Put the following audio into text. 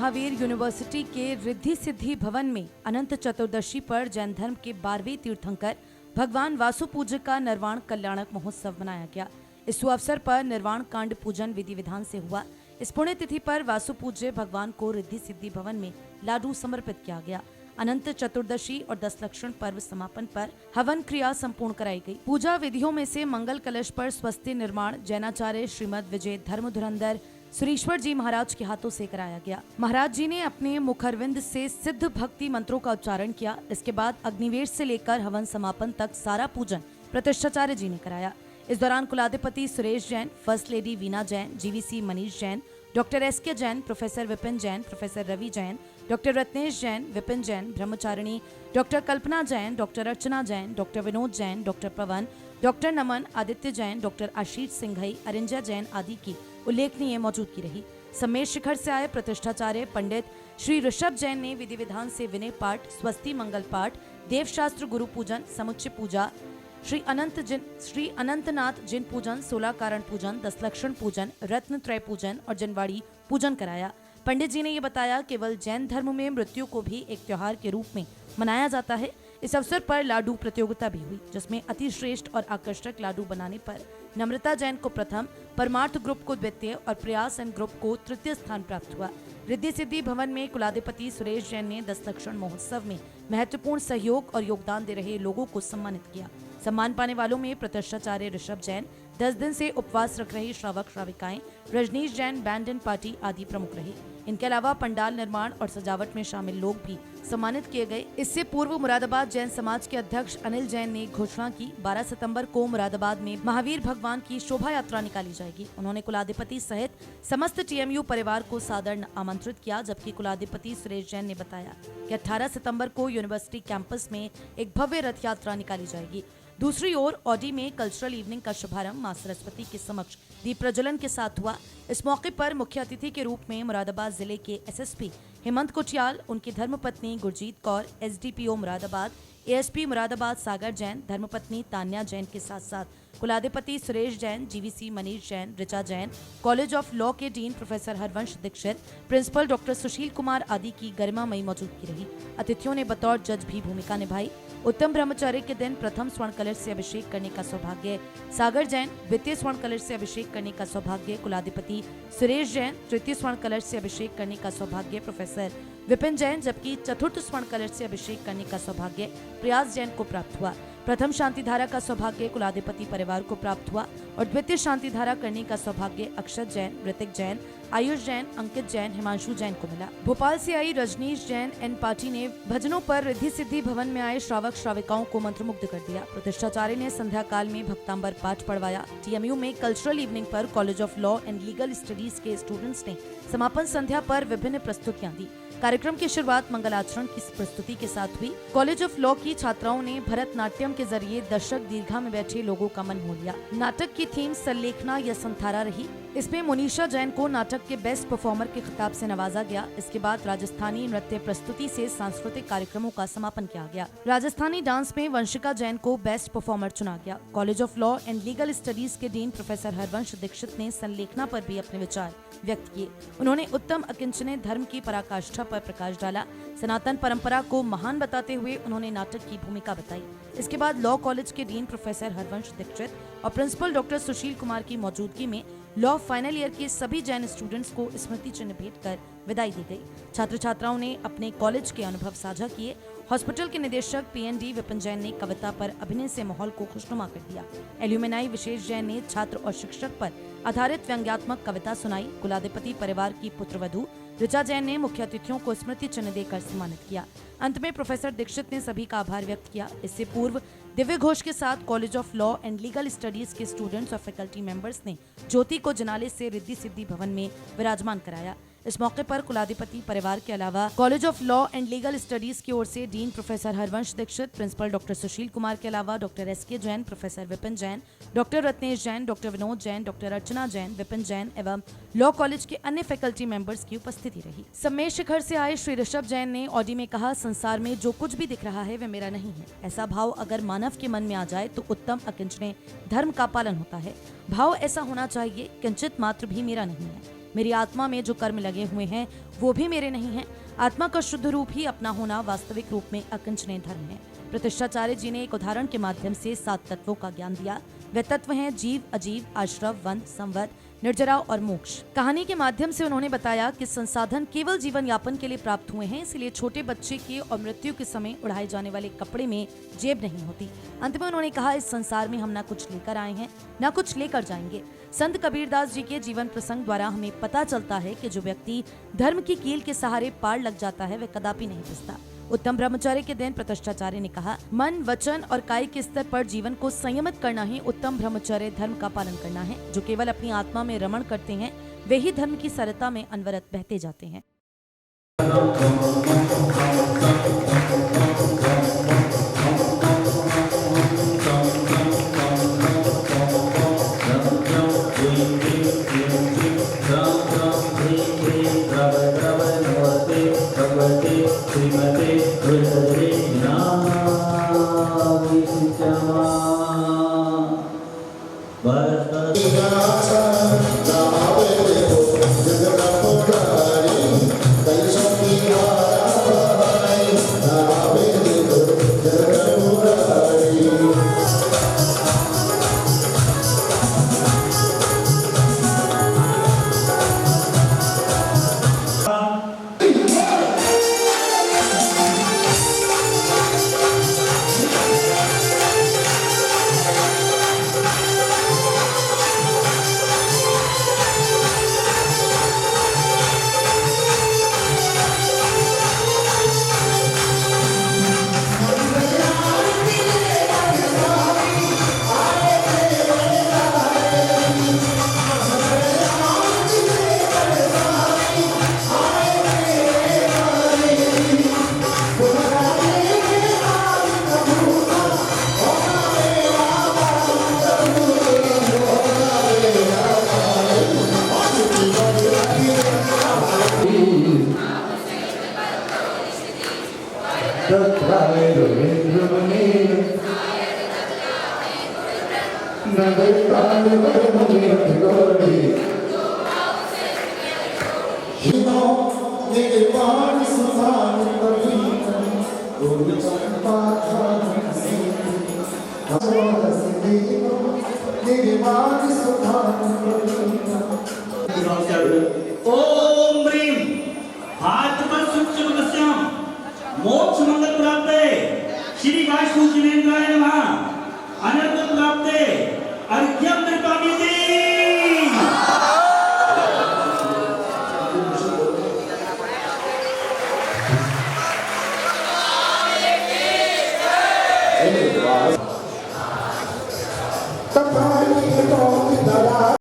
Mahavir university के रिद्धि सिद्धि भवन में अनंत चतुर्दशी पर जैन धर्म के 12वें तीर्थंकर भगवान वासु पूज्य का निर्वाण कल्याणक महोत्सव मनाया गया। इस अवसर पर निर्वाण कांड पूजन विधि विधान से हुआ। इस पुण्य तिथि पर वासु पूज्य भगवान को रिद्धि सिद्धि भवन में लाडू समर्पित किया गया। अनंत चतुर्दशी और 10 लक्षण पर्व समापन पर हवन क्रिया संपूर्ण कराई गई। पूजा विधियों में से मंगल कलश पर स्वस्ति निर्माण जैनाचार्य श्रीमद विजय धर्म धुरंधर सुरेश्वर जी महाराज के हाथों से कराया गया। महाराज जी ने अपने मुखरविंद से सिद्ध भक्ति मंत्रों का उच्चारण किया। इसके बाद अग्निवेश से लेकर हवन समापन तक सारा पूजन प्रतिष्ठाचार्य जी ने कराया। इस दौरान कुलाधिपति Suresh Jain, first lady Veena Jain, GVC Manish Jain, doctor SK Jain, professor Vipin Jain, professor Ravi Jain, doctor Ratnesh Jain, Vipin Jain, ब्रह्मचारिणी doctor Kalpana Jain, doctor Archana Jain, doctor Vinod Jain, doctor Pawan, doctor Naman, Aditya Jain, doctor Ashish Singhai, Arinja Jain आदि की उल्लेखनीय मौजूदगी रही। सम्मेद शिखर से आए प्रतिष्ठाचार्य पंडित श्री ऋषभ जैन ने विधि विधान से विनय पाठ, स्वस्ति मंगल पाठ, देवशास्त्र गुरु पूजन, समुच्चय पूजा, श्री अनंतनाथ जिन पूजन, 16 कारण पूजन, 10 लक्षण पूजन, रत्न त्रय पूजन और जनवाड़ी पूजन कराया। पंडित जी ने ये बताया, केवल जैन धर्म में मृत्यु को भी एक त्योहार के रूप में मनाया जाता है। इस अवसर पर लाडू प्रतियोगिता भी हुई, जिसमें अति श्रेष्ठ और आकर्षक लाडू बनाने पर नम्रता जैन को प्रथम, परमार्थ ग्रुप को द्वितीय और प्रयास एंड ग्रुप को तृतीय स्थान प्राप्त हुआ। रिद्धि सिद्धि भवन में कुलाधिपति सुरेश जैन ने 10 लक्षण महोत्सव में महत्वपूर्ण सहयोग और योगदान दे रहे लोगों को सम्मानित किया। सम्मान पाने वालों में प्रतिष्ठाचार्य ऋषभ जैन, 10 दिन से उपवास रख रहे श्रावक श्राविकाएं, Rajneesh Jain, band and party आदि प्रमुख रहे। इनके अलावा पंडाल निर्माण और सजावट में शामिल लोग भी सम्मानित किए गए। इससे पूर्व मुरादाबाद जैन समाज के अध्यक्ष अनिल जैन ने घोषणा की, 12 सितंबर को मुरादाबाद में महावीर भगवान की शोभा यात्रा निकाली जाएगी। उन्होंने कुलाधिपति सहित समस्त टीएमयू परिवार को सादर आमंत्रित किया, जबकि कुलाधिपति सुरेश जैन ने बताया कि 18 सितंबर को यूनिवर्सिटी कैंपस में एक भव्य रथ यात्रा निकाली जाएगी। दूसरी ओर ऑडी में कल्चरल इवनिंग का शुभारंभ मां सरस्वती के समक्ष दीप प्रज्वलन के साथ हुआ। इस मौके पर मुख्य अतिथि के रूप में मुरादाबाद जिले के एसएसपी हेमंत कुटियाल, उनकी धर्मपत्नी गुरजीत कौर, एसडीपीओ मुरादाबाद, एएसपी मुरादाबाद सागर जैन, धर्मपत्नी तान्या जैन के साथ साथ कुलाधिपति Suresh Jain, GVC Manish Jain, Richa Jain, college of law के dean professor Harvansh Dixit, principal doctor Sushil Kumar आदि की गरिमामयी मौजूदगी रही। अतिथियों ने बतौर जज भी भूमिका निभाई। उत्तम ब्रह्मचर्य के दिन प्रथम स्वर्ण कलश से अभिषेक करने का सौभाग्य सागर जैन, द्वितीय स्वर्ण कलश से अभिषेक करने का सौभाग्य कुलाधिपति सुरेश जैन, तृतीय स्वर्ण कलश से अभिषेक करने का सौभाग्य प्रोफेसर विपिन जैन, जबकि चतुर्थ स्वर्ण कलश से अभिषेक करने का सौभाग्य प्रयास जैन को प्राप्त हुआ। प्रथम शांति धारा का सौभाग्य कुलाधिपति परिवार को प्राप्त हुआ और द्वितीय शांति धारा करने का सौभाग्य अक्षत जैन, ऋतिक जैन, आयुष जैन, अंकित जैन, हिमांशु जैन को मिला। भोपाल से आई रजनीश जैन एंड पार्टी ने भजनों पर रिद्धि सिद्धि भवन में आए श्रावक श्राविकाओं को मंत्रमुग्ध कर दिया। प्रतिष्ठाचार्य ने संध्या काल में भक्तांबर पाठ पढ़वाया। टीएमयू में कल्चरल इवनिंग पर college of law and legal studies के स्टूडेंट्स ने समापन संध्या पर विभिन्न प्रस्तुतियां दी। कार्यक्रम की शुरुआत मंगलाचरण की प्रस्तुति के साथ हुई। कॉलेज ऑफ लॉ की छात्राओं ने भरतनाट्यम के जरिए दर्शक दीर्घा में बैठे लोगों का मन मोह लिया। नाटक की थीम संलेखना या संथारा रही। इसमें मोनिशा जैन को नाटक के बेस्ट परफॉर्मर के खिताब से नवाजा गया। इसके बाद राजस्थानी नृत्य प्रस्तुति से सांस्कृतिक कार्यक्रमों का समापन किया गया। राजस्थानी डांस में वंशिका जैन को बेस्ट परफॉर्मर चुना गया। College of law and legal studies के डीन प्रोफेसर हरवंश दीक्षित ने संलेखना पर भी अपने विचार व्यक्त किए। उन्होंने उत्तम अकिंचने धर्म की पराकाष्ठा पर प्रकाश डाला। सनातन परंपरा को महान बताते हुए उन्होंने नाटक की भूमिका बताई। इसके बाद लॉ कॉलेज के डीन प्रोफेसर हरवंश दीक्षित और प्रिंसिपल डॉक्टर सुशील कुमार की मौजूदगी में लॉ फाइनल ईयर के सभी जैन स्टूडेंट्स को स्मृति चिन्ह भेंट कर विदाई दी गई। छात्र छात्राओं ने अपने कॉलेज के अनुभव साझा किए। हॉस्पिटल के निदेशक पीएनडी विपिन जैन ने कविता पर अभिनय से माहौल को खुशनुमा कर दिया। एल्यूमिनाई विशेष जैन ने छात्र और शिक्षक पर आधारित व्यंग्यात्मक कविता सुनाई। कुलाधिपति परिवार की पुत्रवधू ऋचा जैन ने मुख्य अतिथियों को स्मृति चिन्ह देकर सम्मानित किया। अंत में प्रोफेसर दीक्षित ने सभी का आभार व्यक्त किया। इससे पूर्व दिव्य घोष के साथ college of law and legal studies के स्टूडेंट्स और फैकल्टी मेंबर्स ने ज्योति को जनाले से रिद्धि सिद्धि भवन में विराजमान कराया। इस मौके पर कुलाधिपति परिवार के अलावा college of law and legal studies की ओर से dean professor Harvansh Dixit, principal doctor Sushil Kumar के अलावा doctor SK Jain, professor Vipin Jain, doctor Ratnesh Jain, doctor Vinod Jain, doctor Archana Jain, Vipin Jain एवं लॉ कॉलेज के अन्य फैकल्टी मेंबर्स की उपस्थिति रही। सम्मेद शिखर से आए श्री ऋषभ जैन ने ऑडी में कहा, संसार में जो कुछ भी दिख रहा है वह मेरा नहीं है। ऐसा भाव अगर मानव के मन में आ जाए तो उत्तम अकिंचने धर्म का पालन होता है। भाव ऐसा होना चाहिए, किंचित मात्र भी मेरा नहीं है। मेरी आत्मा में जो कर्म लगे हुए हैं वो भी मेरे नहीं हैं। आत्मा का शुद्ध रूप ही अपना होना वास्तविक रूप में अकिंचनीय धर्म है। प्रतिष्ठाचार्य जी ने एक उदाहरण के माध्यम से 7 तत्वों का ज्ञान दिया। वे तत्व हैं जीव, अजीव, आश्रव, वन, संवद, निर्जरा और मोक्ष। कहानी के माध्यम से उन्होंने बताया कि संसाधन केवल जीवन यापन के लिए प्राप्त हुए हैं, इसलिए छोटे बच्चे के और मृत्यु के समय उड़ाए जाने वाले कपड़े में जेब नहीं होती। अंत में उन्होंने कहा, इस संसार में हम न कुछ लेकर आए हैं न कुछ लेकर जाएंगे। संत कबीरदास जी के जीवन प्रसंग द्वारा हमें पता चलता है कि जो व्यक्ति धर्म की कील के सहारे पार लग जाता है वह कदापि नहीं पिसता। उत्तम ब्रह्मचर्य के दिन प्रतिष्ठाचार्य ने कहा, मन, वचन और काय के स्तर पर जीवन को संयमित करना ही उत्तम ब्रह्मचर्य धर्म का पालन करना है। जो केवल अपनी आत्मा में रमण करते हैं वे ही धर्म की सरलता में अनवरत बहते जाते हैं। ओम ह्रीं हाथपदसुक्षुमस्याम मोक्ष मंगल प्राप्ते श्री वाष्णु जिनेन्द्राय नमः अनर्थ प्राप्ते अर्घ्यम निर्कामीति।